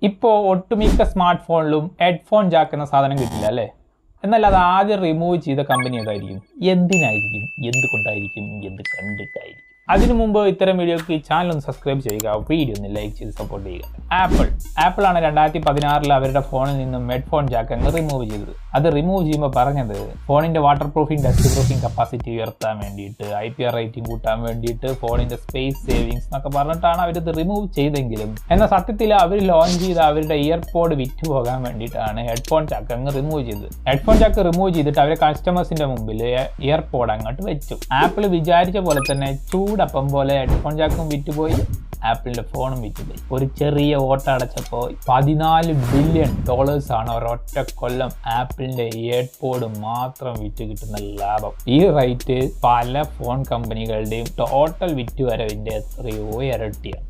ഇപ്പോൾ ഒട്ടുമിക്ക സ്മാർട്ട് ഫോണിലും ഹെഡ്ഫോൺ ജാക്ക് എന്ന സാധനം കിട്ടില്ല അല്ലേ? എന്നാൽ അത് ആദ്യം റിമൂവ് ചെയ്ത കമ്പനി ഏതായിരിക്കും? എന്തിനായിരിക്കും? എന്തുകൊണ്ടായിരിക്കും? എന്ത് കണ്ടിട്ടായിരിക്കും? അതിനു മുമ്പ് ഇത്തരം വീഡിയോക്ക് ഈ ചാനൽ ഒന്ന് സബ്സ്ക്രൈബ് ചെയ്യുക, വീഡിയോ ഒന്ന് ലൈക്ക് ചെയ്ത് സപ്പോർട്ട് ചെയ്യുക. ആപ്പിൾ ആണ് 2016 അവരുടെ ഫോണിൽ നിന്നും ഹെഡ്ഫോൺ ജാക്ക് അങ്ങ് റിമൂവ് ചെയ്തത്. അത് റിമൂവ് ചെയ്യുമ്പോൾ പറഞ്ഞത് ഫോണിന്റെ water proofing, dust proofing capacity ഉയർത്താൻ വേണ്ടിയിട്ട്, IPR റേറ്റിംഗ് കൂട്ടാൻ വേണ്ടിയിട്ട്, ഫോണിന്റെ സ്പേസ് സേവിങ്സ് എന്നൊക്കെ പറഞ്ഞിട്ടാണ് അവരിത് റിമൂവ് ചെയ്തെങ്കിലും എന്നാൽ സത്യത്തിൽ അവർ ലോഞ്ച് ചെയ്ത അവരുടെ ഇയർപോഡ് വിറ്റ് പോകാൻ വേണ്ടിയിട്ടാണ് ഹെഡ്ഫോൺ ജാക്ക് അങ്ങ് റിമൂവ് ചെയ്തത്. ഹെഡ്ഫോൺ ജാക്ക് റിമൂവ് ചെയ്തിട്ട് അവർ കസ്റ്റമേഴ്സിന്റെ മുമ്പിൽ ഇയർപോഡ് അങ്ങോട്ട് വെച്ചു. ആപ്പിൾ വിചാരിച്ച പോലെ തന്നെ ചൂടപ്പം പോലെ ഹെഡ്ഫോൺ ജാക്കും വിറ്റുപോയി, ആപ്പിളിന്റെ ഫോണും വിറ്റുപോയി. ഒരു ചെറിയ ഓട്ട അടച്ചപ്പോൾ $14 ബില്യൺ ആണ് ഒരൊറ്റ കൊല്ലം ആപ്പിളിന്റെ ഇയർപോഡ് മാത്രം വിറ്റ് കിട്ടുന്ന ലാഭം. ഈ റേറ്റ് പല ഫോൺ കമ്പനികളുടെയും ടോട്ടൽ വിറ്റുവരവിന്റെ എത്രയോ ഇരട്ടിയാണ്.